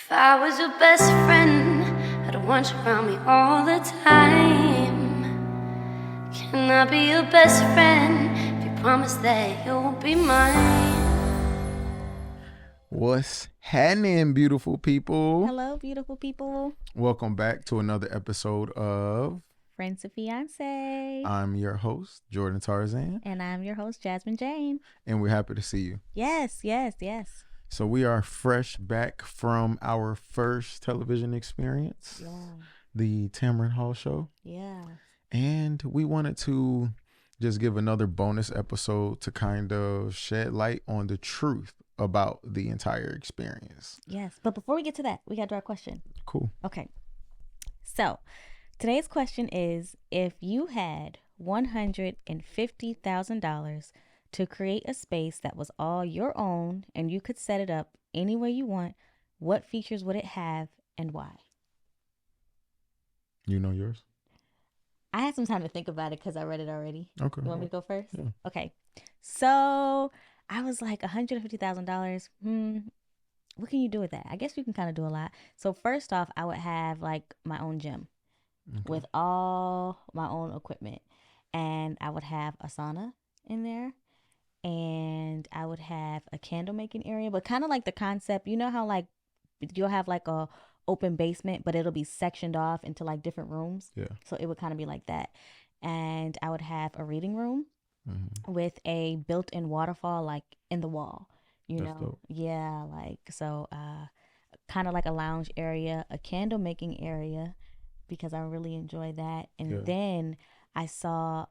If I was your best friend, I'd want you around me all the time. Can I be your best friend if you promise that you'll be mine? What's happening, beautiful people? Hello, beautiful people. Welcome back to another episode of Friends of Fiance. I'm your host, Jordan Tarzan. And I'm your host, Jasmine Jane. And we're happy to see you. Yes. So we are fresh back from our first television experience, the Tamron Hall show. Yeah. And we wanted to just give another bonus episode to kind of shed light on the truth about the entire experience. Yes. But before we get to that, we got to do our question. Cool. Okay. So today's question is, if you had $150,000 to create a space that was all your own and you could set it up any way you want, what features would it have and why? You know yours? I had some time to think about it because I read it already. Okay. You want me to go first? Yeah. Okay. So I was like, $150,000. What can you do with that? I guess you can kind of do a lot. So first off, I would have like my own gym with all my own equipment. And I would have a sauna in there. And I would have a candle making area, but kind of like the concept, you know how like you'll have like a open basement, but it'll be sectioned off into like different rooms. Yeah. So it would kind of be like that. And I would have a reading room with a built-in waterfall like in the wall, you That's know? dope. Yeah, like so kind of like a lounge area, a candle making area because I really enjoy that. And then I saw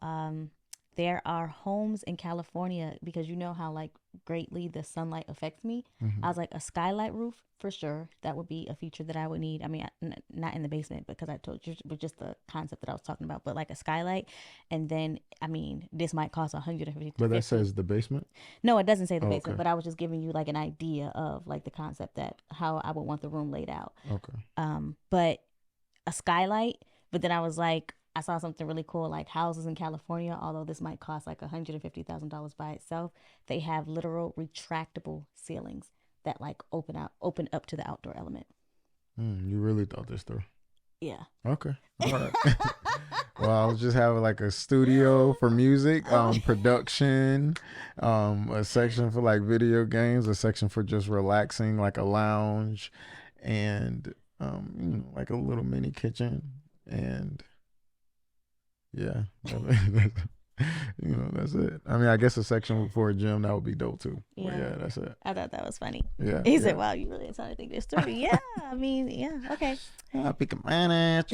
there are homes in California because you know how like greatly the sunlight affects me. I was like, a skylight roof for sure. That would be a feature that I would need. I mean, not in the basement because I told you, but just the concept that I was talking about. But like a skylight, and then I mean, this might cost $150. But that says the basement? No, it doesn't say the basement. Okay. But I was just giving you like an idea of like the concept that how I would want the room laid out. Okay. But a skylight. But then I was like, I saw something really cool, like houses in California, although this might cost like $150,000 by itself. They have literal retractable ceilings that like open up to the outdoor element. You really thought this through. Yeah. Okay. All right. Well, I was just having like a studio for music, production, a section for like video games, a section for just relaxing, like a lounge, and like a little mini kitchen, and yeah, that's it. I mean, I guess a section for a gym that would be dope too. Yeah, but yeah, that's it. I thought that was funny. Yeah. He said, "Wow, you really trying to think this through?" Yeah, I mean, yeah, okay. Americana.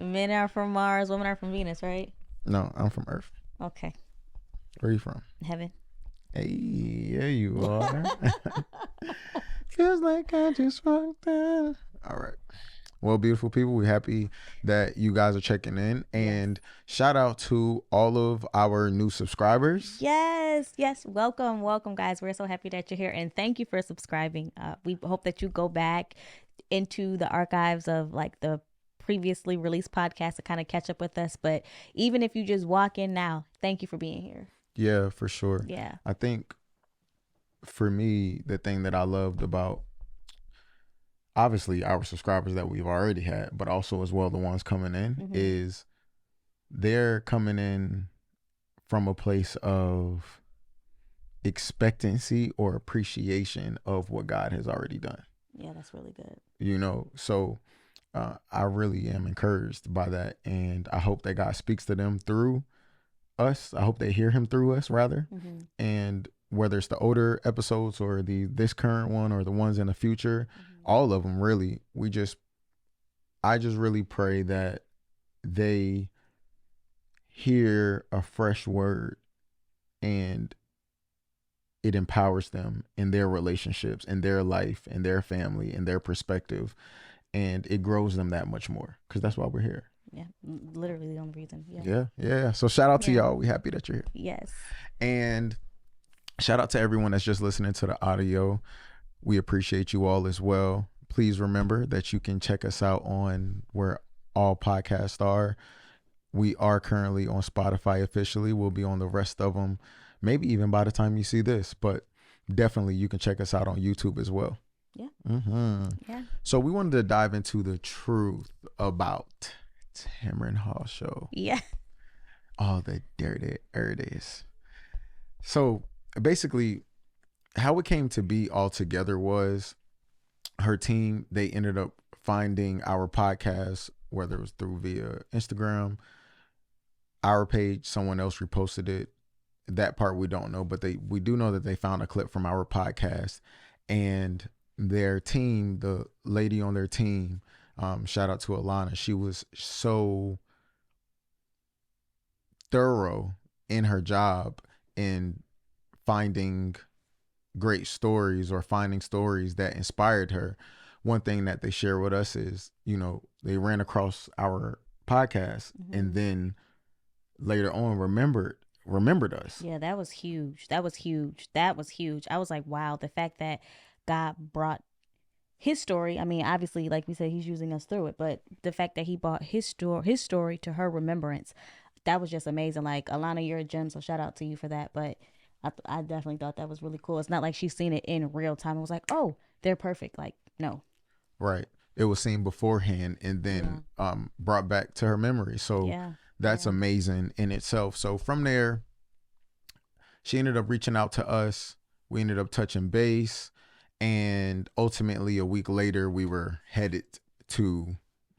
Men are from Mars, women are from Venus, right? No, I'm from Earth. Okay. Where are you from? Heaven. Hey, yeah, you are. Feels like I just walked out. All right. Well, beautiful people, we're happy that you guys are checking in, and shout out to all of our new subscribers. Yes. Welcome, guys. We're so happy that you're here, and thank you for subscribing. We hope that you go back into the archives of like the previously released podcast to kind of catch up with us. But even if you just walk in now, thank you for being here. Yeah, for sure. Yeah. I think for me, the thing that I loved about obviously our subscribers that we've already had, but also as well the ones coming in, is they're coming in from a place of expectancy or appreciation of what God has already done. Yeah, that's really good. You know, so I really am encouraged by that, and I hope that God speaks to them through us. I hope they hear him through us rather. And whether it's the older episodes or this current one or the ones in the future, all of them really, I just really pray that they hear a fresh word and it empowers them in their relationships, in their life, in their family, in their perspective, and it grows them that much more, because that's why we're here. Yeah, literally the only reason. Yeah. So shout out to y'all. We happy that you're here. Yes. And shout out to everyone that's just listening to the audio. We appreciate you all as well. Please remember that you can check us out on where all podcasts are. We are currently on Spotify officially. We'll be on the rest of them, maybe even by the time you see this. But definitely you can check us out on YouTube as well. Yeah. Yeah. So we wanted to dive into the truth about Tamron Hall show. Yeah. All the dirty days. So basically, how it came to be all together was her team, they ended up finding our podcast, whether it was through via Instagram, our page, someone else reposted it. That part we don't know, but we do know that they found a clip from our podcast, and their team, the lady on their team, shout out to Alana, she was so thorough in her job in finding great stories or finding stories that inspired her. One thing that they share with us is, you know, they ran across our podcast and then later on remembered us. Yeah, that was huge. That was huge. I was like, wow, the fact that God brought his story. I mean, obviously, like we said, he's using us through it, but the fact that he brought his story to her remembrance, that was just amazing. Like, Alana, you're a gem, so shout out to you for that. But I definitely thought that was really cool. It's not like she's seen it in real time. It was like, oh, they're perfect. Like, no. Right. It was seen beforehand and then brought back to her memory. So that's amazing in itself. So from there, she ended up reaching out to us. We ended up touching base. And ultimately, a week later, we were headed to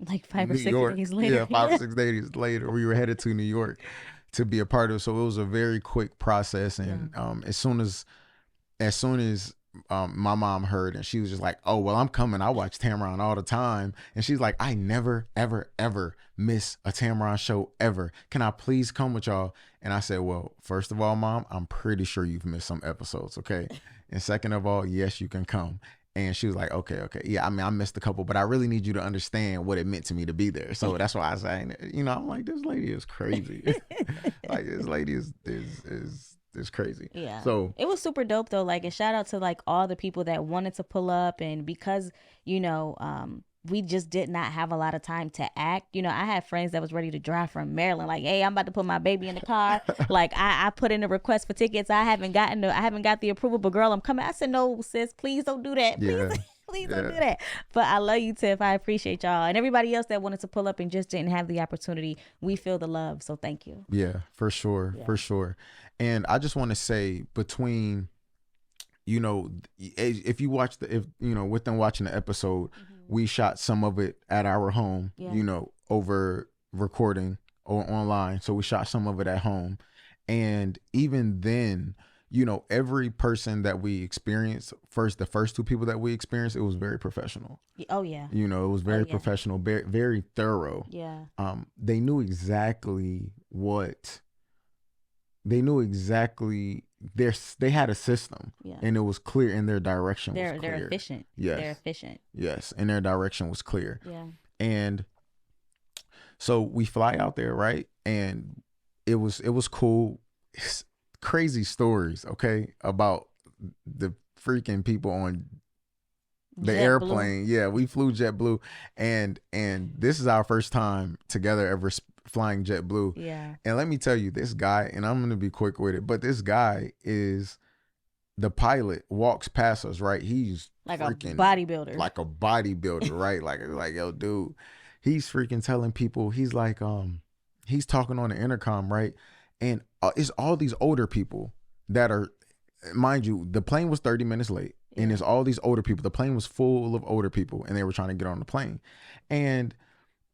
like 5 or New 6 York. days later. Yeah, 5 or 6 days later, we were headed to New York to be a part of it. So it was a very quick process. And as soon as my mom heard, and she was just like, oh, well, I'm coming. I watch Tamron all the time. And she's like, I never, ever, ever miss a Tamron show ever. Can I please come with y'all? And I said, well, first of all, Mom, I'm pretty sure you've missed some episodes. Okay. And second of all, yes, you can come. And she was like, okay. Yeah, I mean, I missed a couple, but I really need you to understand what it meant to me to be there. So that's why I say, you know, I'm like, this lady is crazy. Like, this lady is crazy. Yeah. So it was super dope though. Like, a shout out to like all the people that wanted to pull up, and because, you know, we just did not have a lot of time to act. You know, I had friends that was ready to drive from Maryland. Like, hey, I'm about to put my baby in the car. Like, I put in a request for tickets. I haven't got the approval, but girl, I'm coming. I said, no, sis, please don't do that. Please don't do that. But I love you, Tiff. I appreciate y'all. And everybody else that wanted to pull up and just didn't have the opportunity. We feel the love. So thank you. Yeah, for sure. Yeah. For sure. And I just want to say, between, you know, if you watch with them watching the episode, we shot some of it at our home, you know, over recording or online. So we shot some of it at home. And even then, you know, every person that we experienced, the first 2 people that we experienced, it was very professional. Oh, yeah. You know, it was very professional, very, very thorough. Yeah. They knew exactly they had a system, and it was clear, and their direction was clear. They're efficient. Yes. They're efficient. Yes, and their direction was clear. Yeah. And so we fly out there, right? And it was cool. It's crazy stories, okay, about the freaking people on the airplane. Yeah, we flew JetBlue, and this is our first time together ever flying JetBlue. Yeah. And let me tell you, this guy, and I'm gonna be quick with it, but this guy is the pilot, walks past us, right? He's like a bodybuilder. Like a bodybuilder, right? Like, yo, dude, he's freaking telling people, he's like, he's talking on the intercom, right? And it's all these older people that are, mind you, the plane was 30 minutes late. And it's all these older people. The plane was full of older people, and they were trying to get on the plane. And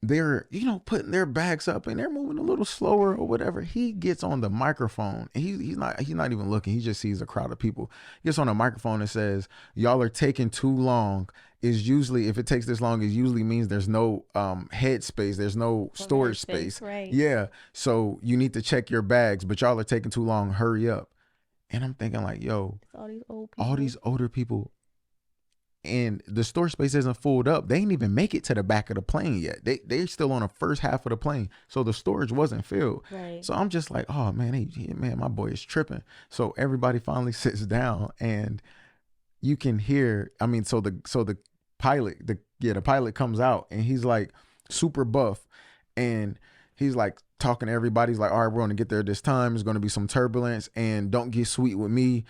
they're, you know, putting their bags up, and they're moving a little slower or whatever. He gets on the microphone, and he's not even looking. He just sees a crowd of people. He gets on the microphone and says, y'all are taking too long. Is usually, if it takes this long, it usually means there's no head space. There's no storage space. Right. Yeah. So you need to check your bags, but y'all are taking too long. Hurry up. And I'm thinking like, yo, all these older people, and the storage space isn't filled up. They didn't even make it to the back of the plane yet. They're still on the first half of the plane. So the storage wasn't filled. Right. So I'm just like, oh man, man, my boy is tripping. So everybody finally sits down, and you can hear, I mean, so the pilot, the pilot comes out, and he's like super buff, and he's like talking to everybody. He's like, all right, we're going to get there this time. There's going to be some turbulence, and don't get sweet with me.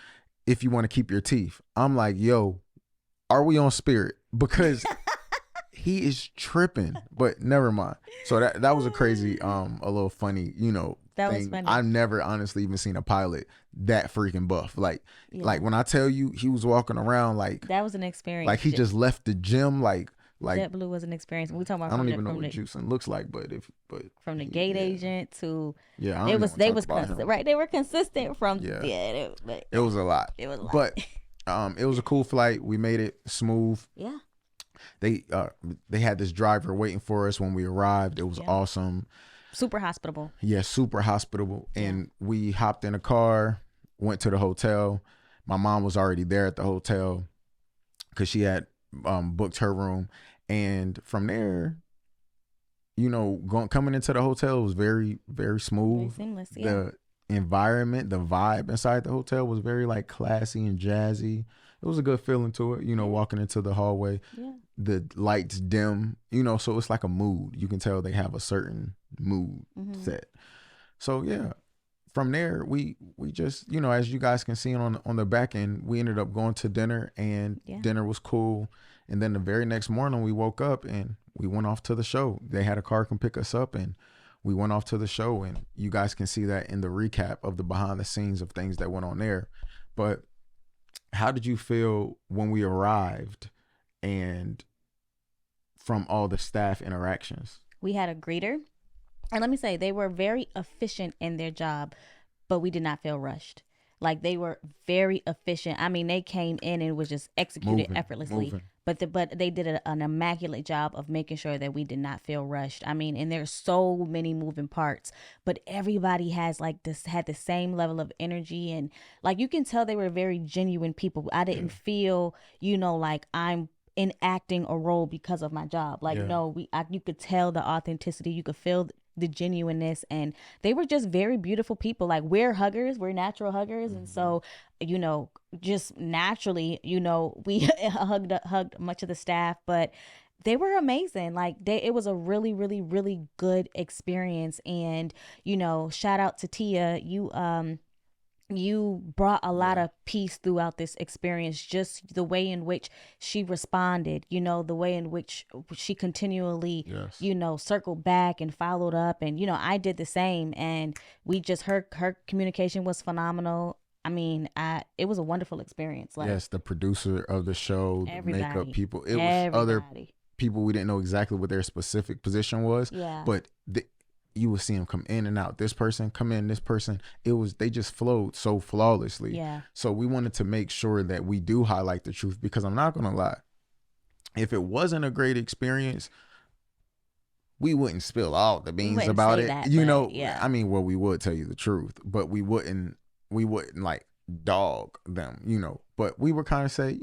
if you want to keep your teeth. I'm like, yo, are we on Spirit? Because he is tripping, but never mind. So that was a crazy, a little funny, That was thing. funny. I've never honestly even seen a pilot that freaking buff. Like when I tell you he was walking around like that was an experience. Like he just left the gym like JetBlue was an experience. We talking about. I don't even know what juicing looks like, but from the gate agent to they was consistent, right? They were consistent from it was a lot. It was a lot. But it was a cool flight. We made it smooth. Yeah. They had this driver waiting for us when we arrived. It was awesome. Super hospitable. Yeah, super hospitable. And we hopped in a car, went to the hotel. My mom was already there at the hotel because she had booked her room. And from there, coming into the hotel was very, very smooth. Very seamless, The environment, the vibe inside the hotel was very like classy and jazzy. It was a good feeling to it, walking into the hallway. Yeah. The lights dim, so it's like a mood. You can tell they have a certain mood set. So yeah, from there we just, as you guys can see on the back end, we ended up going to dinner, and dinner was cool. And then the very next morning we woke up and we went off to the show. They had a car come pick us up, and we went off to the show, and you guys can see that in the recap of the behind the scenes of things that went on there. But how did you feel when we arrived and from all the staff interactions? We had a greeter, and let me say, they were very efficient in their job, but we did not feel rushed. Like, they were very efficient. I mean, they came in and was just executed effortlessly. But they did an immaculate job of making sure that we did not feel rushed. I mean, and there's so many moving parts, but everybody had the same level of energy, and like you can tell they were very genuine people. I didn't feel, like I'm enacting a role because of my job. Like no, you could tell the authenticity. You could feel the genuineness, and they were just very beautiful people. Like, we're natural huggers, and so just naturally, we hugged much of the staff, but they were amazing. Like, it was a really, really, really good experience. And shout out to Tia, you brought a lot of peace throughout this experience. Just the way in which she responded, the way in which she continually, circled back and followed up. And, I did the same. And her communication was phenomenal. I mean, it was a wonderful experience. Like, yes, the producer of the show, the makeup people, it was other people we didn't know exactly what their specific position was. Yeah. But you would see them come in and out. This person come in, this person. They just flowed so flawlessly. Yeah. So we wanted to make sure that we do highlight the truth, because I'm not gonna lie, if it wasn't a great experience, we wouldn't spill all the beans about it. I mean, well, we would tell you the truth, but we wouldn't like dog them, but we would kind of say,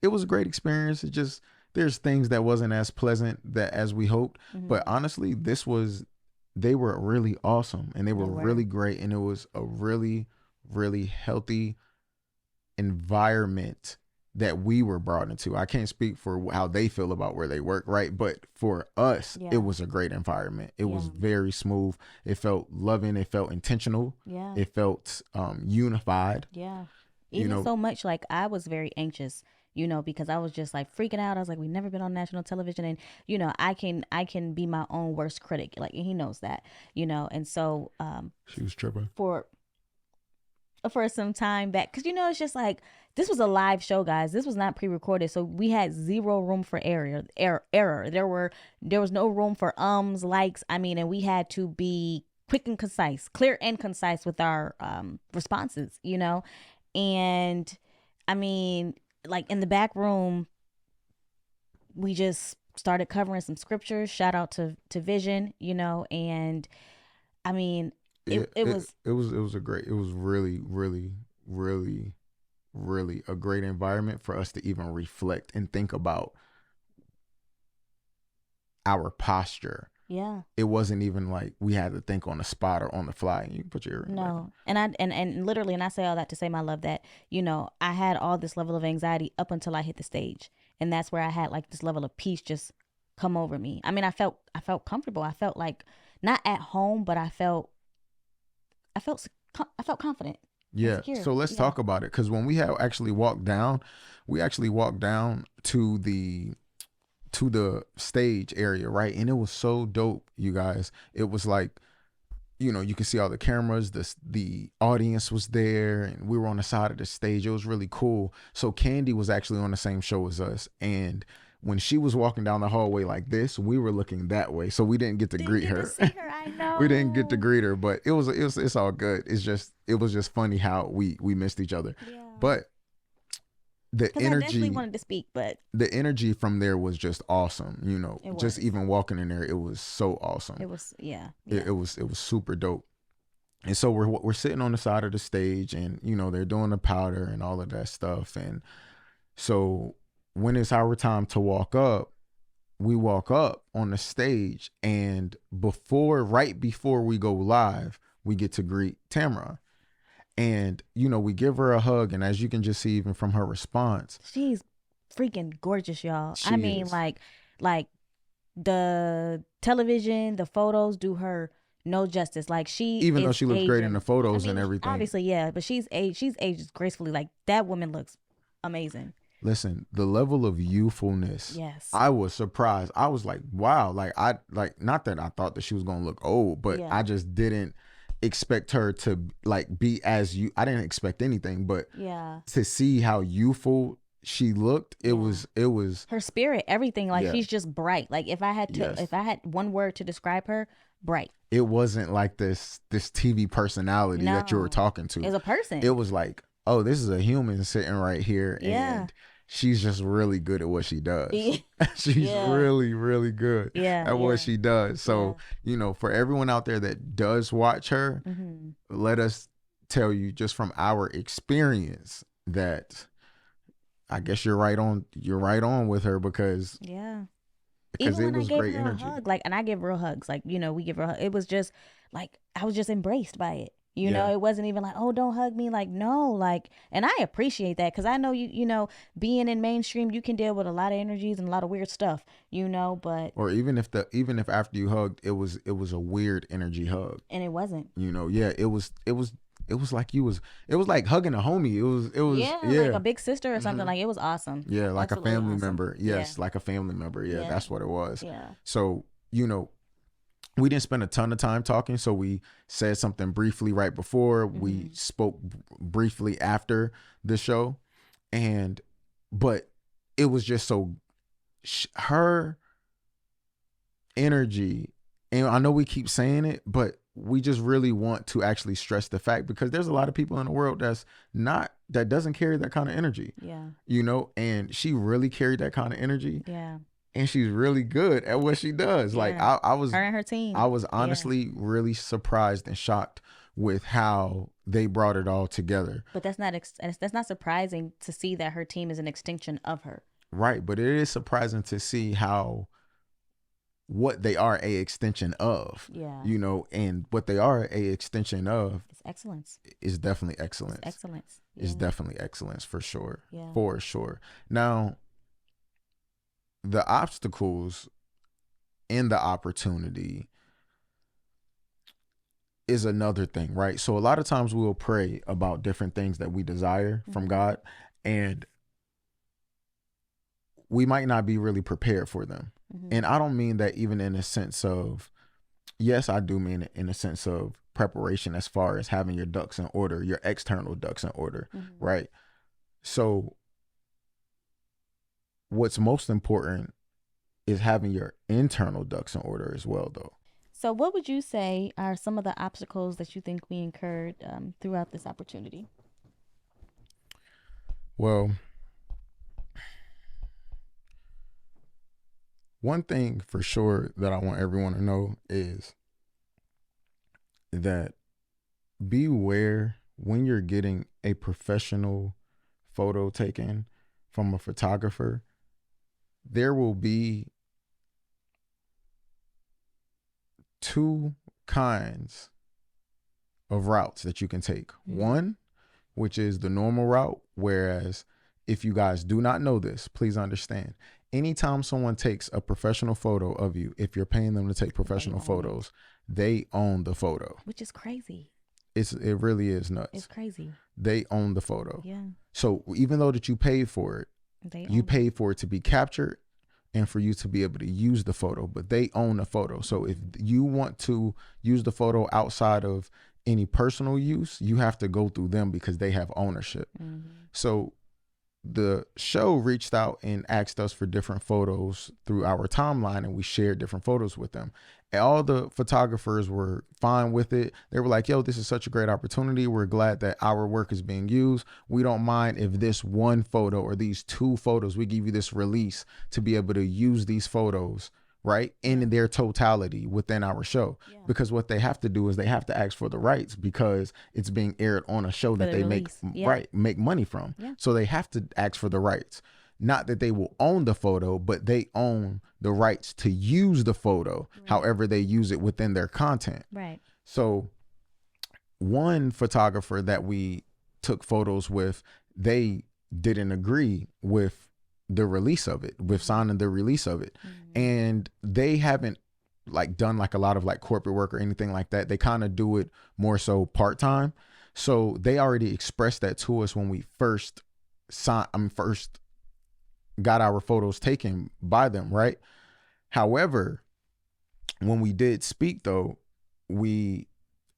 it was a great experience. It just, there's things that wasn't as pleasant as we hoped. But honestly, they were really awesome, and they were really great. And it was a really, really healthy environment that we were brought into. I can't speak for how they feel about where they work, right? But for us, it was a great environment. It was very smooth. It felt loving. It felt intentional. Yeah. It felt unified. Yeah. Even so much, like, I was very anxious, because I was just like freaking out. I was like, we've never been on national television, and I can be my own worst critic. Like, and he knows that, and so she was tripping for some time back, because it's just like, this was a live show, guys. This was not pre-recorded, so we had zero room for error. There was no room for likes. I mean, and we had to be quick and concise, clear and concise with our responses, and I mean, like, in the back room, we just started covering some scriptures. Shout out to Vision, and I mean, it was really, really, really, really a great environment for us to even reflect and think about our posture. Yeah. It wasn't even like we had to think on the spot or on the fly. You put your no. And literally, and I say all that to say, my love, that I had all this level of anxiety up until I hit the stage, and that's where I had like this level of peace just come over me. I mean, I felt comfortable. I felt like not at home, but I felt confident. Yeah. Insecure. So let's talk about it. Because when we actually walked down to the stage area, right? And it was so dope, you guys. It was like, you know, you can see all the cameras, the audience was there, and we were on the side of the stage. It was really cool. So Candy was actually on the same show as us, and when she was walking down the hallway like this, we were looking that way, so we didn't get to greet her. I know. We didn't get to greet her, but it's all good. It was just funny how we missed each other. Yeah. But the I energy, definitely wanted to speak, but the energy from there was just awesome. You know, just even walking in there, it was so awesome. It was, It was super dope. And so we're sitting on the side of the stage, and you know they're doing the powder and all of that stuff. And so when it's our time to walk up, we walk up on the stage, and right before we go live, we get to greet Tamron. And, you know, we give her a hug, and as you can just see even from her response, she's freaking gorgeous, y'all. I mean, like the television, the photos do her no justice. Like even though she looks great in the photos and everything. Obviously, yeah, but she's aged gracefully. Like that woman looks amazing. Listen, the level of youthfulness. Yes. I was surprised. I was like, wow. Not that I thought that she was gonna look old, but I just didn't expect her to like be as you. I didn't expect anything, but to see how youthful she looked, it was her spirit, everything. Like she's just bright. Like if I had one word to describe her, bright. It wasn't like this TV personality that you were talking to. It's a person. It was like, oh, this is a human sitting right here, and she's just really good at what she does. She's really, really good at what she does. So, you know, for everyone out there that does watch her, let us tell you just from our experience that I guess you're right on with her because even it was great her energy. A hug, like, and I give real hugs. Like, you know, we give her a hug. It was just like I was just embraced by it. You know, it wasn't even like, oh, don't hug me. Like, no, like, and I appreciate that because I know you know, being in mainstream, you can deal with a lot of energies and a lot of weird stuff, you know, but. Or even if after you hugged, it was a weird energy hug. And it wasn't. You know, it was like it was like hugging a homie. It was like a big sister or something. Like it was awesome. Yeah, like absolutely a family awesome. member. Yes, like a family member. Yeah, that's what it was. Yeah. So, you know, we didn't spend a ton of time talking, so we said something briefly right before. We spoke briefly after the show, but it was just so her energy, and I know we keep saying it, but we just really want to actually stress the fact because there's a lot of people in the world that doesn't carry that kind of energy. Yeah. You know, and she really carried that kind of energy. Yeah. And she's really good at what she does. Yeah. Like I was, her and her team. I was honestly really surprised and shocked with how they brought it all together. But that's not surprising to see that her team is an extension of her. Right, but it is surprising to see what they are a extension of. Yeah. You know, and what they are a extension of. It's excellence. Is definitely excellence. It's excellence. Yeah. It's definitely excellence for sure. Yeah. For sure. Now, the obstacles in the opportunity is another thing, right? So a lot of times we'll pray about different things that we desire from God, and we might not be really prepared for them. And I don't mean that even in a sense of, yes, I do mean it in a sense of preparation as far as having your ducks in order, your external ducks in order, right? So what's most important is having your internal ducks in order as well, though. So what would you say are some of the obstacles that you think we incurred throughout this opportunity? Well, one thing for sure that I want everyone to know is that beware when you're getting a professional photo taken from a photographer. There will be two kinds of routes that you can take. One, which is the normal route, whereas if you guys do not know this, please understand, anytime someone takes a professional photo of you, if you're paying them to take professional photos, they own the photo. Which is crazy. It really is nuts. It's crazy. they own the photo. Yeah. So even though that you paid for it, you paid paid for it to be captured and for you to be able to use the photo, but they own the photo. So if you want to use the photo outside of any personal use, you have to go through them because they have ownership. So the show reached out and asked us for different photos through our timeline, and we shared different photos with them. And all the photographers were fine with it. They were like, yo, this is such a great opportunity. We're glad that our work is being used. We don't mind if this one photo or these two photos, we give you this release to be able to use these photos, right, in their totality within our show. Because what they have to do is they have to ask for the rights because it's being aired on a show that they make money from. So they have to ask for the rights. Not that they will own the photo, but they own the rights to use the photo however they use it within their content. Right. So one photographer that we took photos with, they didn't agree with the release of it, with signing the release of it. And they haven't like done like a lot of like corporate work or anything like that. They kind of do it more so part-time. So they already expressed that to us when we first got our photos taken by them, right? However, when we did speak though, we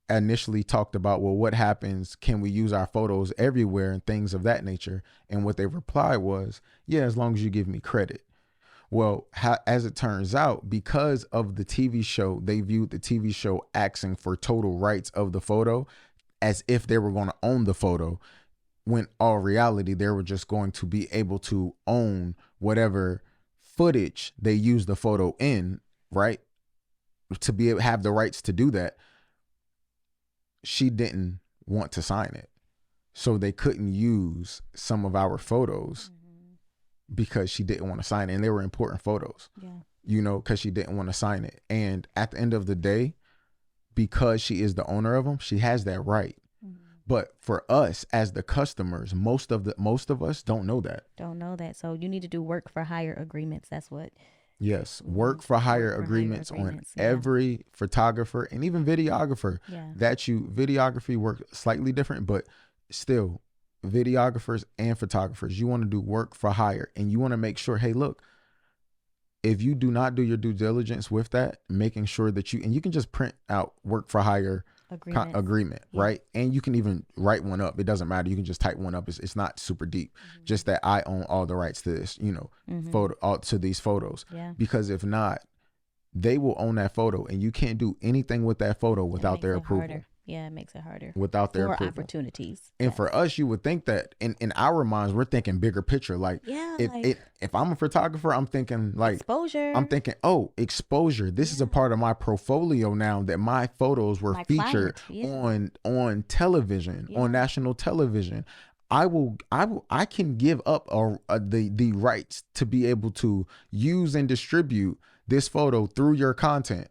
initially talked about, well, what happens? Can we use our photos everywhere and things of that nature? And what they replied was, yeah, as long as you give me credit. Well, as it turns out, because of the TV show, they viewed the TV show asking for total rights of the photo as if they were going to own the photo, when all reality, they were just going to be able to own whatever footage they use the photo in, right? To be able to have the rights to do that. She didn't want to sign it. So they couldn't use some of our photos because she didn't want to sign it. And they were important photos, you know, because she didn't want to sign it. And at the end of the day, because she is the owner of them, she has that right. But for us as the customers, most of us don't know that. So you need to do work for hire agreements. That's what. Yes. Work for hire agreements on every photographer and even videographer videography work slightly different, but still videographers and photographers, you want to do work for hire and you want to make sure, hey, look, if you do not do your due diligence with that, making sure that you can just print out work for hire agreement, right? And you can even write one up. It doesn't matter. You can just type one up. It's not super deep. Just that I own all the rights to this, you know, to these photos. Because if not, they will own that photo and you can't do anything with that photo without their approval. Harder. Yeah, it makes it harder. Without their approval. Opportunities. And for us, you would think that in our minds, we're thinking bigger picture. Like, if I'm a photographer, I'm thinking like exposure. I'm thinking, oh, exposure. This is a part of my portfolio now that my photos were featured on television, on national television. I can give up the rights to be able to use and distribute this photo through your content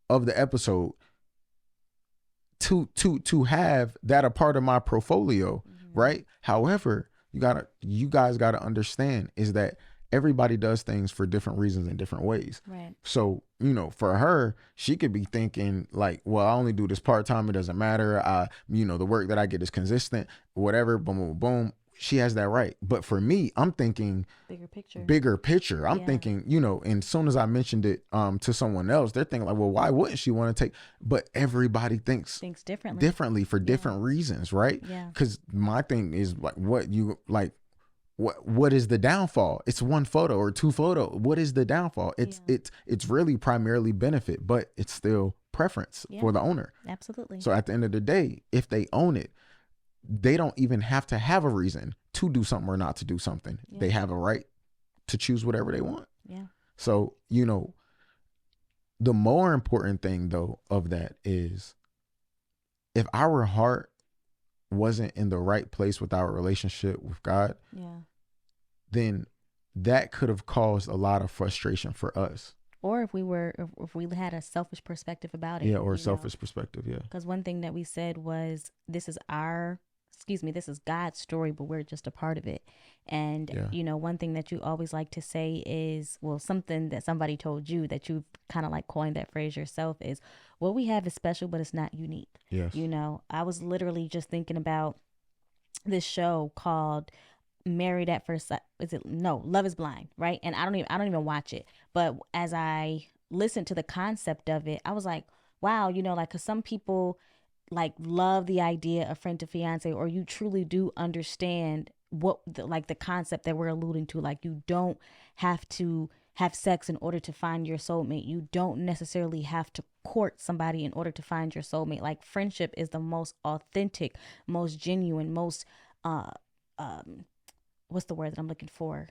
of the episode to have that a part of my portfolio, right? However, you guys gotta understand is that everybody does things for different reasons in different ways. Right. So, you know, for her, she could be thinking like, well, I only do this part-time. It doesn't matter. You know, the work that I get is consistent, whatever, boom, boom, boom. She has that right. But for me, I'm thinking bigger picture. I'm thinking, you know, and as soon as I mentioned it to someone else, they're thinking like, well, why wouldn't she want to take? But everybody thinks differently for different reasons, right? Yeah. Because my thing is like, what is the downfall? It's one photo or two photo. What is the downfall? It's really primarily benefit, but it's still preference for the owner. Absolutely. So at the end of the day, if they own it, they don't even have to have a reason to do something or not to do something. They have a right to choose whatever they want. Yeah. So, you know, the more important thing though of that is if our heart wasn't in the right place with our relationship with God, then that could have caused a lot of frustration for us. Or if we had a selfish perspective about it. Yeah, or a selfish perspective, Because one thing that we said was, this is God's story, but we're just a part of it. And, you know, one thing that you always like to say is, well, something that somebody told you that you've kind of like coined that phrase yourself is, what we have is special, but it's not unique. Yes. You know, I was literally just thinking about this show called Married at First Sight. Love is Blind, right? And I don't even watch it. But as I listened to the concept of it, I was like, wow, like, cause some people like love the idea of friend to fiance, or you truly do understand what the concept that we're alluding to. Like, you don't have to have sex in order to find your soulmate. You don't necessarily have to court somebody in order to find your soulmate. Like, friendship is the most authentic, most genuine, most what's the word that I'm looking for?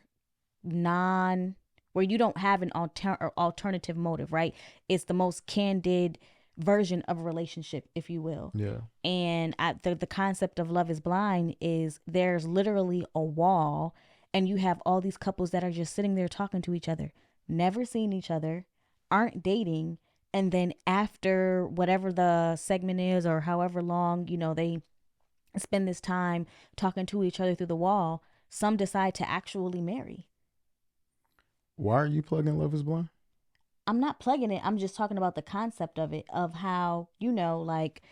Where you don't have an alternative motive, right? It's the most candid version of a relationship, if you will. Yeah. And the concept of Love is Blind is there's literally a wall, and you have all these couples that are just sitting there talking to each other, never seen each other, aren't dating, and then after whatever the segment is, or however long, they spend this time talking to each other through the wall, some decide to actually marry. Why are you plugging Love is Blind? I'm not plugging it. I'm just talking about the concept of it, of how, like,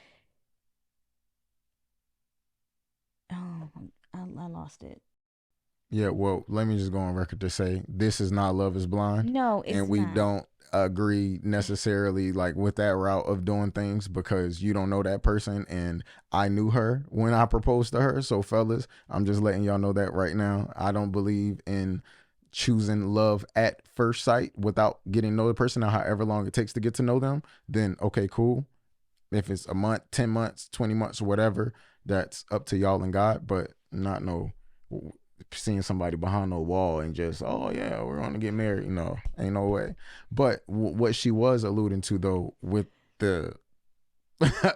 oh, I lost it. Yeah, well, let me just go on record to say this is not Love is Blind. No, it's and we not. Don't agree necessarily like with that route of doing things, because you don't know that person, and I knew her when I proposed to her. So fellas, I'm just letting y'all know that right now. I don't believe in choosing love at first sight without getting to know the person. Now, however long it takes to get to know them, then okay, cool. If it's a month, 10 months, 20 months, or whatever, that's up to y'all and God. But not seeing somebody behind no wall and just, oh yeah, we're gonna get married. No, ain't no way. But what she was alluding to, though, with the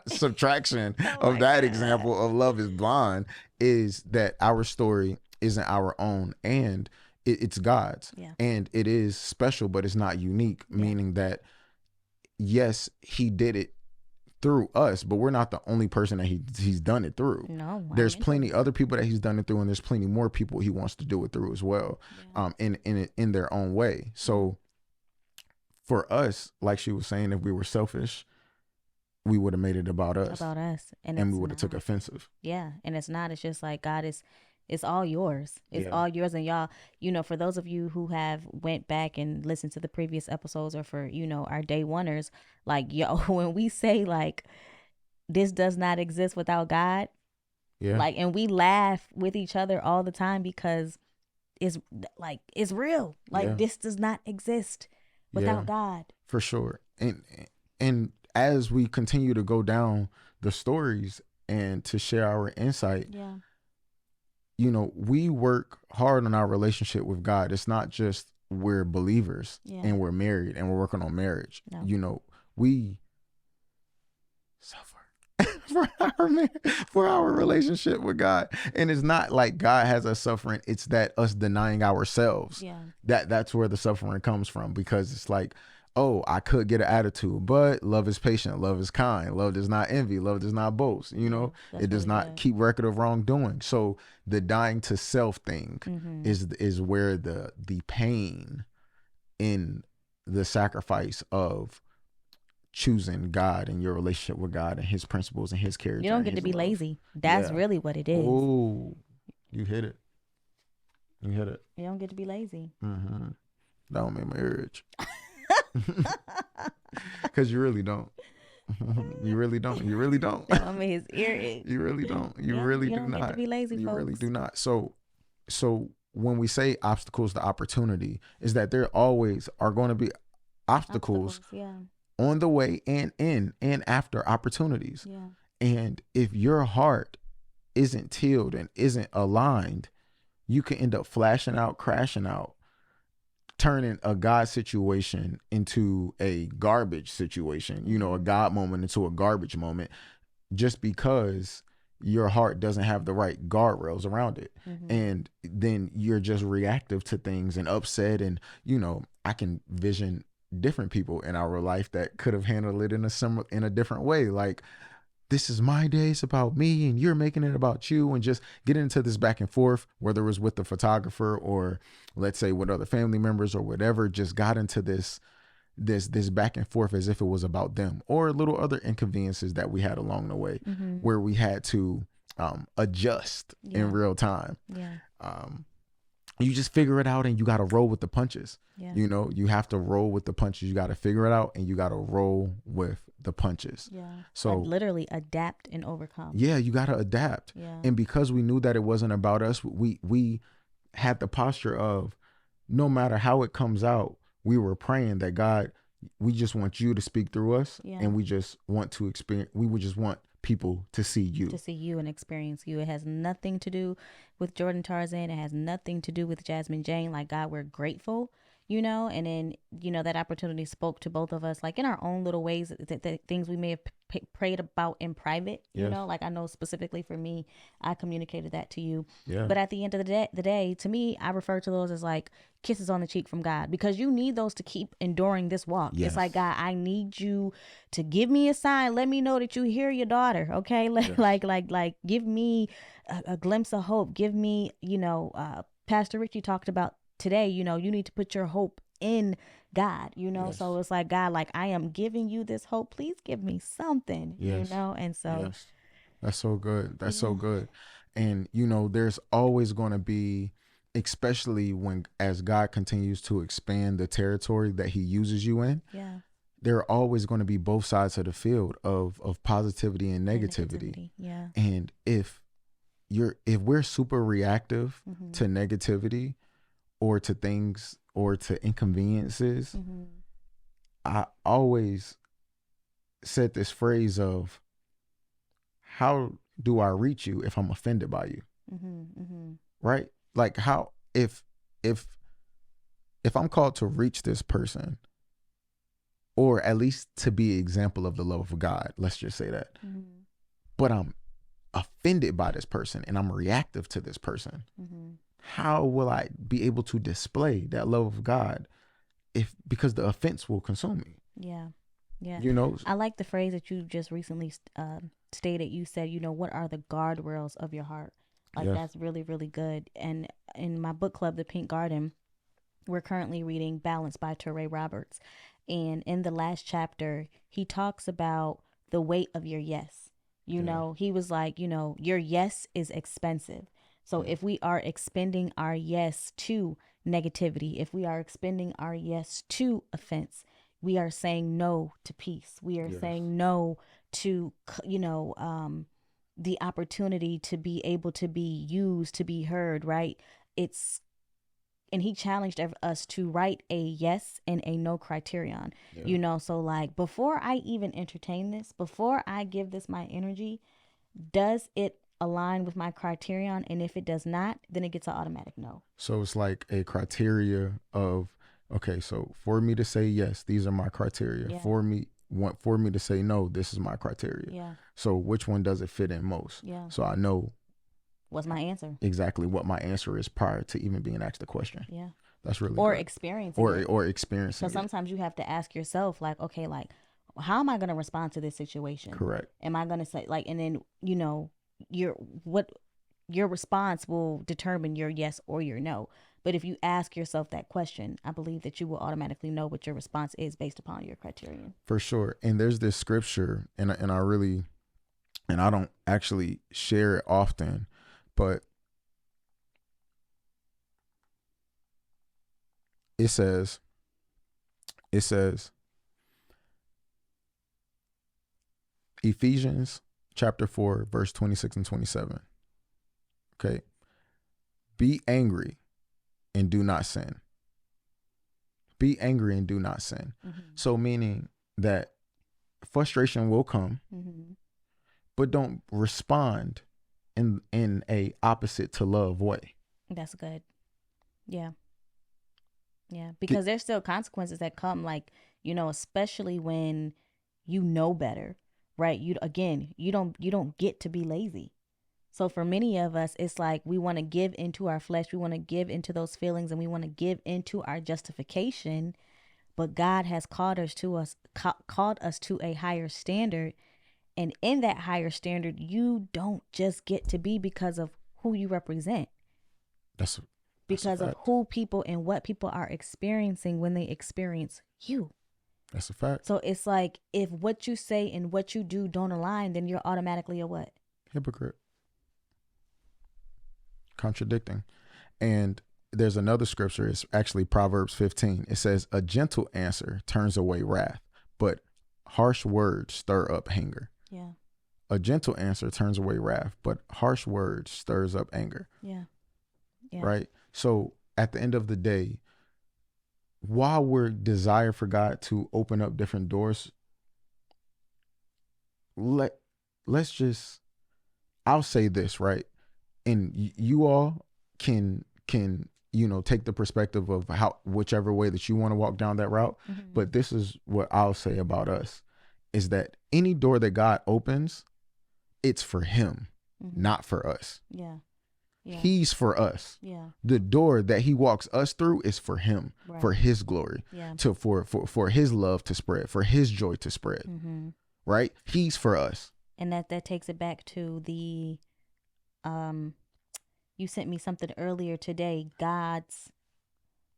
subtraction of that example of Love is Blind, is that our story isn't our own, and it's God's. Yeah. And it is special, but it's not unique, meaning that yes, he did it through us, but we're not the only person that he's done it through. No, there's plenty other people that he's done it through, and there's plenty more people he wants to do it through as well. In their own way. So for us, like she was saying, if we were selfish, we would have made it about us, and we would have took offensive. Yeah. And it's not. It's just like, God, it's all yours. It's all yours. And y'all, for those of you who have went back and listened to the previous episodes, or for, our day oneers, like, yo, when we say like, this does not exist without God, like, and we laugh with each other all the time, because it's real. Like, this does not exist without God. For sure. And as we continue to go down the stories and to share our insight, we work hard on our relationship with God. It's not just we're believers and we're married and we're working on marriage. No. We suffer for our relationship with God. And it's not like God has us suffering. It's that us denying ourselves. That's where the suffering comes from, because it's like, oh, I could get an attitude, but love is patient, love is kind, love does not envy, love does not boast, it does not keep record of wrongdoing. So the dying to self thing is where the pain in the sacrifice of choosing God and your relationship with God and his principles and his character. You don't get to be lazy. That's really what it is. Oh, you hit it. You don't get to be lazy. That don't make me urge. Because you really don't. You really don't. That made his ear itch. You really don't. You really do not. Get to be lazy, you folks. really do not. So when we say obstacles to opportunity, is that there always are going to be obstacles on the way and in and after opportunities. And if your heart isn't tilled and isn't aligned, you can end up flashing out, crashing out, turning a God situation into a garbage situation, a God moment into a garbage moment, just because your heart doesn't have the right guardrails around it. And then you're just reactive to things and upset. And, I can vision different people in our life that could have handled it in a different way. Like, this is my day, it's about me, and you're making it about you, and just getting into this back and forth, whether it was with the photographer or let's say with other family members or whatever, just got into this back and forth as if it was about them, or little other inconveniences that we had along the way, where we had to adjust in real time. Yeah. You just figure it out, and you got to roll with the punches. Yeah. You know, you have to roll with the punches. You got to figure it out, and you got to roll with the punches. Yeah. So literally adapt and overcome. Yeah, you got to adapt. Yeah. And because we knew that it wasn't about us, we had the posture of, no matter how it comes out, we were praying that God, we just want you to speak through us. Yeah. And we just want to experience, we would just want people to see you. And experience you. It has nothing to do with Jordan Tarzan. It has nothing to do with Jasmine Jane. Like, God, we're grateful, you know, and then, you know, that opportunity spoke to both of us, like in our own little ways, the things we may have prayed about in private, you know, like I know specifically for me, I communicated that to you. Yeah. But at the end of the day, to me, I refer to those as like kisses on the cheek from God, because you need those to keep enduring this walk. Yes. It's like, God, I need you to give me a sign. Let me know that you hear your daughter. Okay. Like give me a glimpse of hope. Give me, you know, Pastor Richie talked about today, you know, you need to put your hope in God, you know. Yes. So it's like, God, like, I am giving you this hope. Please give me something, you know. And so that's so good. That's so good. And, you know, there's always going to be, especially when, as God continues to expand the territory that he uses you in, there are always going to be both sides of the field of positivity and negativity. Yeah. And if we're super reactive to negativity or to things or to inconveniences, I always said this phrase of, how do I reach you if I'm offended by you? Right? Like, how, if I'm called to reach this person, or at least to be an example of the love of God, let's just say that, but I'm offended by this person and I'm reactive to this person, how will I be able to display that love of God because the offense will consume me? Yeah. You know, I like the phrase that you just recently stated. You said, you know, what are the guardrails of your heart? Like, that's really, really good. And in my book club, The Pink Garden, we're currently reading Balance by Touré Roberts. And in the last chapter, he talks about the weight of your yes. You know, he was like, you know, your yes is expensive. So if we are expending our yes to negativity, if we are expending our yes to offense, we are saying no to peace. We are saying no to, you know, the opportunity to be able to be used, to be heard, right? And he challenged us to write a yes and a no criterion, you know? So like, before I even entertain this, before I give this my energy, does it align with my criterion? And if it does not, then it gets an automatic no. So it's like a criteria of, okay, so for me to say yes, these are my criteria. For me to say no, this is my criteria. So which one does it fit in most? So I know what's my answer, exactly what my answer is prior to even being asked the question. That's really or good. Experiencing or experiencing. So sometimes you have to ask yourself, like, okay, like, how am I going to respond to this situation? Correct. Am I going to say, like, and then, you know, your response will determine your yes or your no. But if you ask yourself that question, I believe that you will automatically know what your response is based upon your criterion. For sure. And there's this scripture, and I don't actually share it often, but it says Ephesians chapter 4, verse 26 and 27. Okay. Be angry and do not sin. Be angry and do not sin. So meaning that frustration will come, but don't respond in a opposite to love way. That's good. Yeah. Because there's still consequences that come, like, you know, especially when you know better, right? You don't get to be lazy. So for many of us, it's like we want to give into our flesh, we want to give into those feelings, and we want to give into our justification. But God has called us to a higher standard, and in that higher standard, you don't just get to be because of who you represent. That's because of who people and what people are experiencing when they experience you. That's a fact. So it's like, if what you say and what you do don't align, then you're automatically a what? Hypocrite. contradicting. And there's another scripture. It's actually Proverbs 15. It says, a gentle answer turns away wrath, but harsh words stir up anger. Yeah. A gentle answer turns away wrath, but harsh words stirs up anger. Yeah. Yeah. Right? So at the end of the day, while we're desire for God to open up different doors, let's just, I'll say this, right? And you all can take the perspective of how, whichever way that you want to walk down that route. Mm-hmm. But this is what I'll say about us, is that any door that God opens, it's for him, not for us. Yeah. Yeah. He's for us. Yeah. The door that he walks us through is for him, Right. for his glory, Yeah. for his love to spread, for his joy to spread. Right? He's for us. And that takes it back to the, you sent me something earlier today.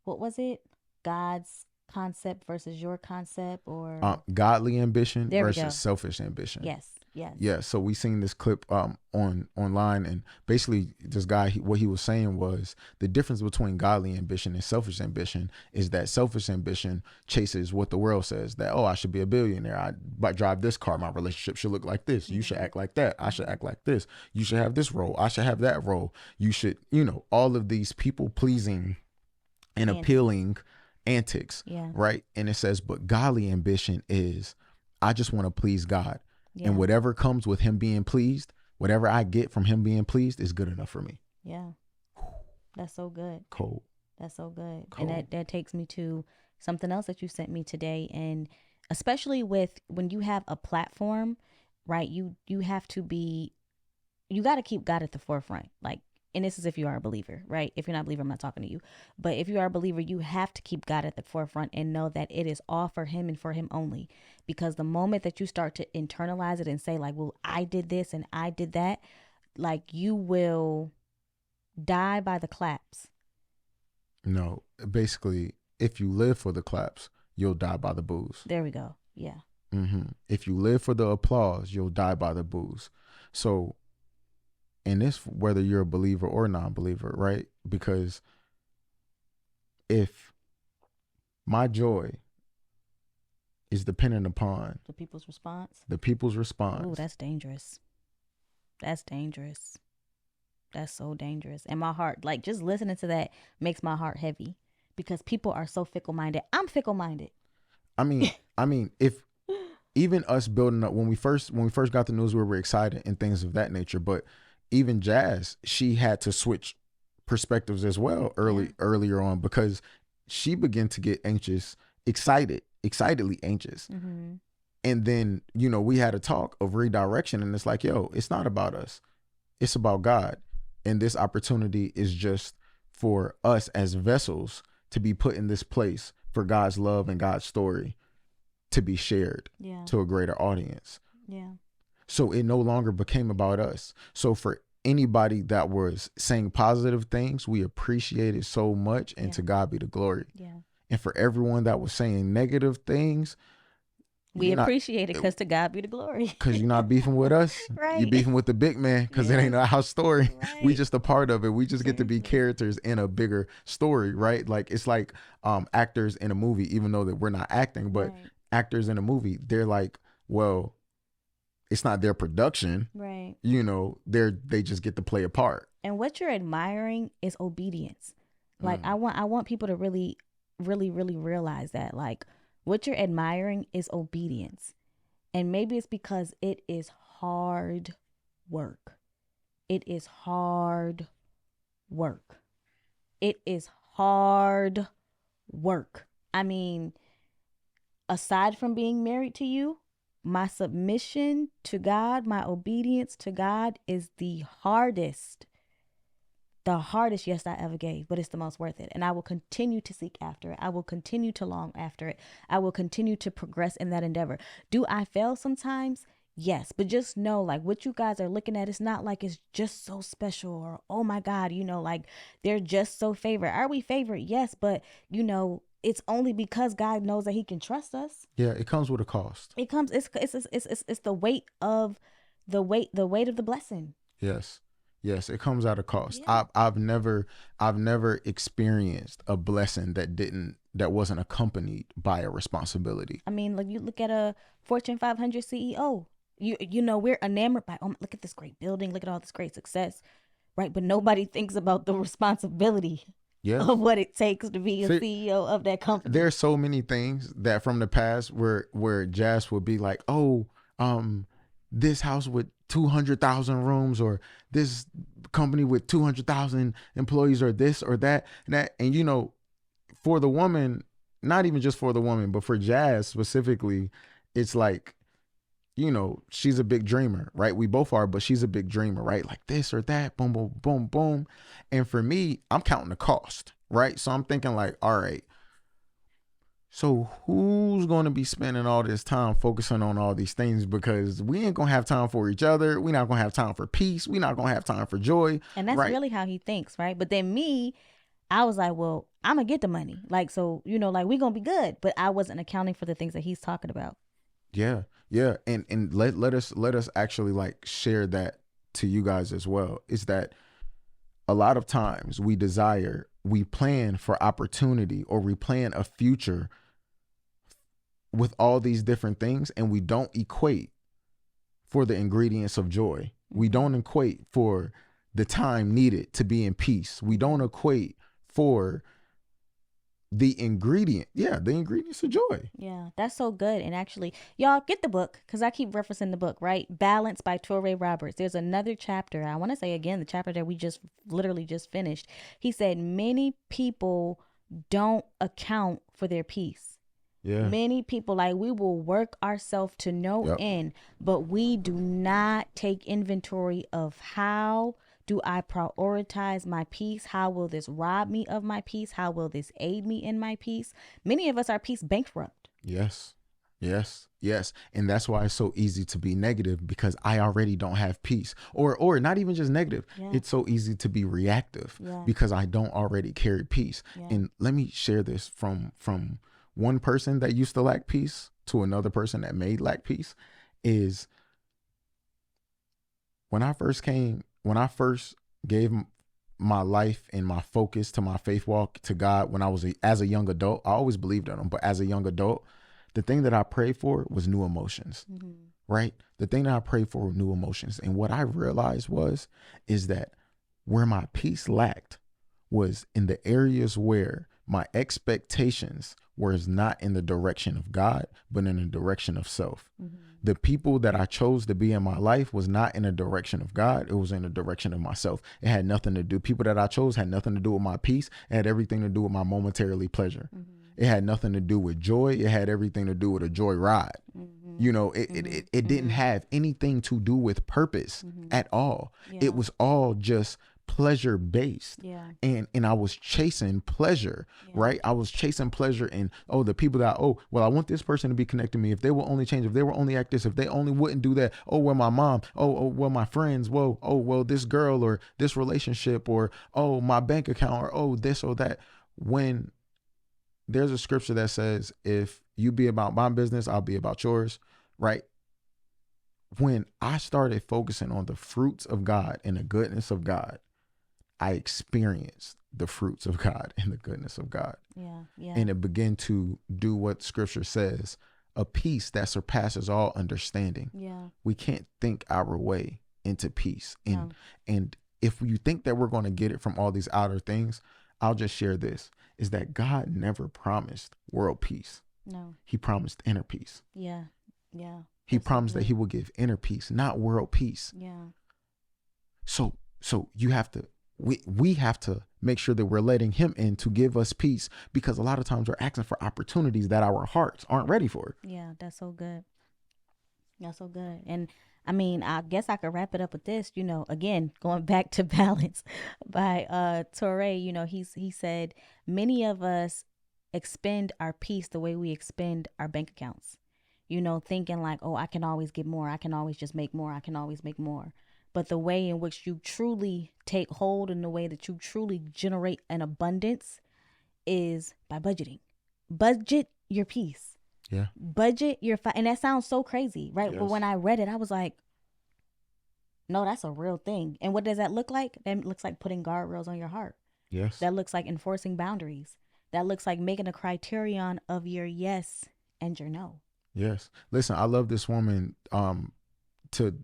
What was it? God's concept versus your concept, or godly ambition there versus selfish ambition. Yes. Yes. Yeah. So we seen this clip online, and basically this guy, what he was saying was the difference between godly ambition and selfish ambition is that selfish ambition chases what the world says, that, oh, I should be a billionaire. I drive this car. My relationship should look like this. You should act like that. I should act like this. You should have this role. I should have that role. You should, all of these people pleasing and appealing antics. Yeah. Right. And it says, but godly ambition is, I just want to please God. Yeah. And whatever comes with him being pleased, whatever I get from him being pleased is good enough for me. Yeah. That's so good. Cold. That's so good. Cold. And that takes me to something else that you sent me today. And especially with when you have a platform, right, you have to be, you got to keep God at the forefront. Like, and this is if you are a believer, right? If you're not a believer, I'm not talking to you. But if you are a believer, you have to keep God at the forefront and know that it is all for him and for him only. Because the moment that you start to internalize it and say like, well, I did this and I did that, like you will die by the claps. No, basically, if you live for the claps, you'll die by the boos. There we go. Yeah. If you live for the applause, you'll die by the boos. So, and this, whether you're a believer or non-believer, right? Because if my joy is dependent upon the people's response, ooh, that's dangerous. That's dangerous. That's so dangerous. And my heart, like just listening to that makes my heart heavy because people are so fickle-minded. I'm fickle-minded. I mean, if even us building up, when we first got the news, we were excited and things of that nature, but even Jazz, she had to switch perspectives as well earlier on, because she began to get anxious, excitedly anxious. And then, we had a talk of redirection, and it's like, yo, it's not about us. It's about God. And this opportunity is just for us as vessels to be put in this place for God's love and God's story to be shared to a greater audience. Yeah. So it no longer became about us. So for anybody that was saying positive things, we appreciate it so much, and to God be the glory. Yeah. And for everyone that was saying negative things, we appreciate it, because to God be the glory. Because you're not beefing with us. Right. You're beefing with the big man, because it ain't our story. Right. We just a part of it. We just get to be characters in a bigger story, right? Like it's like actors in a movie, even though that we're not acting, but actors in a movie, they're like, well, it's not their production. Right. They just get to play a part. And what you're admiring is obedience. Like I want people to really, really, really realize that, like, what you're admiring is obedience. And maybe it's because it is hard work. It is hard work. It is hard work. I mean, aside from being married to you, my submission to God, my obedience to God is the hardest yes I ever gave, but it's the most worth it. And I will continue to seek after it. I will continue to long after it. I will continue to progress in that endeavor. Do I fail sometimes? Yes, but just know, like, what you guys are looking at, it's not like it's just so special, or, oh my God, like they're just so favored. Are we favored? Yes, but it's only because God knows that he can trust us. Yeah, it comes with a cost. It comes, it's the weight of the blessing. Yes. Yes, it comes at a cost. Yeah. I've never experienced a blessing that wasn't accompanied by a responsibility. I mean, like you look at a Fortune 500 CEO. You know, we're enamored by, oh, look at this great building, look at all this great success, right? But nobody thinks about the responsibility Yeah. of what it takes to be a See, CEO of that company. There's so many things that from the past where Jazz would be like, oh, this house with 200,000 rooms, or this company with 200,000 employees, or this or that and that. And you know, for the woman, not even just for the woman, but for Jazz specifically, it's like, you know, she's a big dreamer, right? We both are, but she's a big dreamer, right? Like this or that, boom, boom, boom, boom. And for me, I'm counting the cost, right? So I'm thinking like, all right, so who's going to be spending all this time focusing on all these things? Because we ain't going to have time for each other. We're not going to have time for peace. We're not going to have time for joy. And that's right? really how he thinks, right? But then me, I was like, well, I'm going to get the money. Like, so, you know, like we going to be good. But I wasn't accounting for the things that he's talking about. Yeah. Yeah. And let us actually like share that to you guys as well. Is that a lot of times we plan for opportunity, or we plan a future with all these different things, and we don't equate for the ingredients of joy. We don't equate for the time needed to be in peace. We don't equate for the ingredients of joy. Yeah, that's so good. And actually, y'all get the book, because I keep referencing the book, right? Balance by Torrey Roberts. There's another chapter. I want to say again, the chapter that we just literally just finished. He said many people don't account for their peace. Yeah. Many people, like, we will work ourselves to no end, but we do not take inventory of how do I prioritize my peace? How will this rob me of my peace? How will this aid me in my peace? Many of us are peace bankrupt. Yes. Yes. Yes. And that's why it's so easy to be negative, because I already don't have peace. Or not even just negative. Yeah. It's so easy to be reactive because I don't already carry peace. Yeah. And let me share this from one person that used to lack peace to another person that may lack peace. Is when I first gave my life and my focus to my faith walk to God, when I was as a young adult, I always believed in him, but as a young adult, the thing that I prayed for was new emotions, right? The thing that I prayed for were new emotions. And what I realized is that where my peace lacked was in the areas where my expectations was not in the direction of God, but in the direction of self. The people that I chose to be in my life was not in the direction of God. It was in the direction of myself. It had nothing to do. People that I chose had nothing to do with my peace. It had everything to do with my momentarily pleasure. It had nothing to do with joy. It had everything to do with a joy ride. You know, it didn't have anything to do with purpose at all. It was all just pleasure based. And I was chasing pleasure, right? I was chasing pleasure in, the people that, I want this person to be connected to me. If they will only change, if they will only act this, if they only wouldn't do that. Well, my mom, well, my friends, well, this girl, or this relationship, or, my bank account, or, this or that. When there's a scripture that says, if you be about my business, I'll be about yours, right? When I started focusing on the fruits of God and the goodness of God, I experienced the fruits of God and the goodness of God. And it began to do what scripture says, a peace that surpasses all understanding. We can't think our way into peace. And if you think that we're going to get it from all these outer things, I'll just share this, is that God never promised world peace. No. He promised inner peace. Yeah. He promised that he will give inner peace, not world peace. So you have to, we have to make sure that we're letting him in to give us peace, because a lot of times we're asking for opportunities that our hearts aren't ready for. Yeah, that's so good. That's so good. And I mean, I guess I could wrap it up with this, you know, again, going back to Balance by Torrey. You know, he said many of us expend our peace the way we expend our bank accounts, you know, thinking like, I can always get more. I can always just make more. I can always make more. But the way in which you truly take hold, and the way that you truly generate an abundance, is by budgeting. Budget your peace. Yeah. Budget your and that sounds so crazy, right? Yes. But when I read it, I was like, No, that's a real thing. And what does that look like? That looks like putting guardrails on your heart. Yes. That looks like enforcing boundaries. That looks like making a criterion of your yes and your no. Yes. Listen, I love this woman to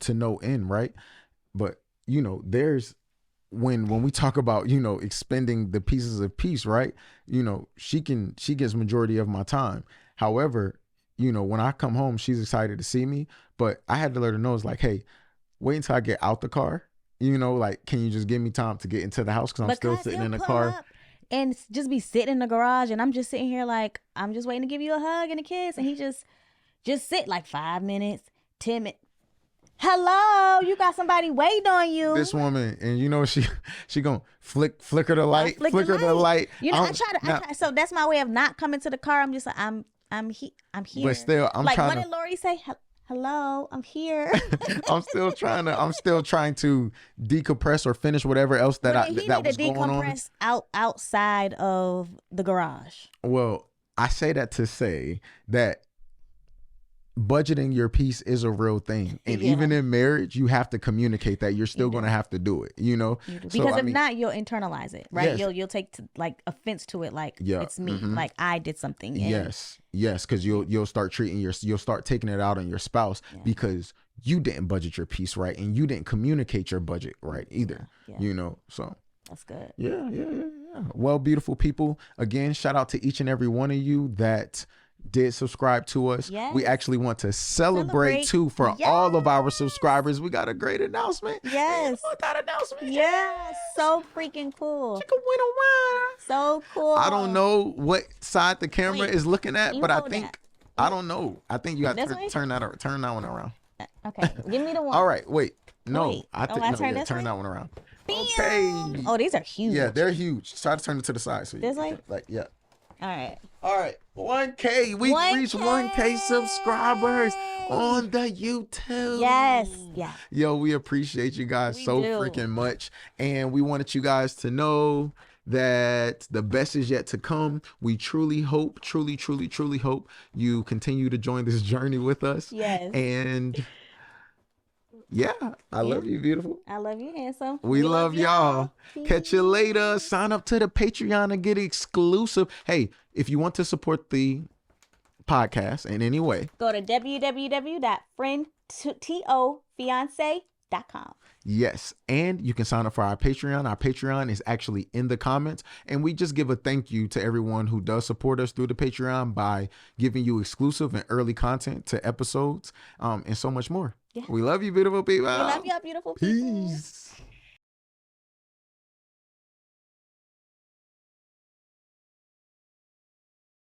no end, right? But you know, there's when we talk about, you know, expending the pieces of peace, right? You know, she gets majority of my time. However, you know, when I come home, she's excited to see me, but I had to let her know, it's like, hey, wait until I get out the car. You know, like, can you just give me time to get into the house? Because I'm still sitting in the car. And just be sitting in the garage, and I'm just sitting here like, I'm just waiting to give you a hug and a kiss. And he just sit like 5 minutes, 10 minutes. Hello, you got somebody waiting on you. This woman, and you know, she gonna flicker the light, flicker the light. You know, I try. So that's my way of not coming to the car. I'm just like, I'm here. But still, I'm like, what did Lori say? Hello, I'm here. I'm still trying to decompress or finish whatever else that was going on. Decompress outside of the garage. Well, I say that to say that budgeting your peace is a real thing, and even in marriage, you have to communicate that you're still going to have to do it. You know, because if not, you'll internalize it, right? Yes. You'll take like offense to it, like it's me, like I did something. Yes, because you'll start you'll start taking it out on your spouse because you didn't budget your peace right, and you didn't communicate your budget right either. You know, so that's good. Yeah. Well, beautiful people, again, shout out to each and every one of you that did subscribe to us. Yes. We actually want to celebrate too for all of our subscribers. We got a great announcement. Yes. You want that announcement? Yes. So freaking cool. Chicken winner winner. So cool. I don't know what side the camera is looking at, but I think I don't know. I think you got to turn that one around. Okay. Give me the one. All right. Wait. No. Wait. I think turn that one around. Bam. Okay. Oh, these are huge. Yeah, they're huge. Try to turn it to the side. So this way? Like, yeah. All right. 1K. We reached 1K subscribers on the YouTube. Yes. Yeah. Yo, we appreciate you guys freaking much. And we wanted you guys to know that the best is yet to come. We truly hope, truly hope you continue to join this journey with us. Yes. And I love you, beautiful. I love you, handsome. We love y'all. Catch you later. Sign up to the Patreon and get exclusive. Hey, if you want to support the podcast in any way, go to www.friendtofiance.com. Yes, and you can sign up for our Patreon. Our Patreon is actually in the comments, and we just give a thank you to everyone who does support us through the Patreon by giving you exclusive and early content to episodes, and so much more. Yeah. We love you, beautiful people. We love y'all, beautiful people. Peace.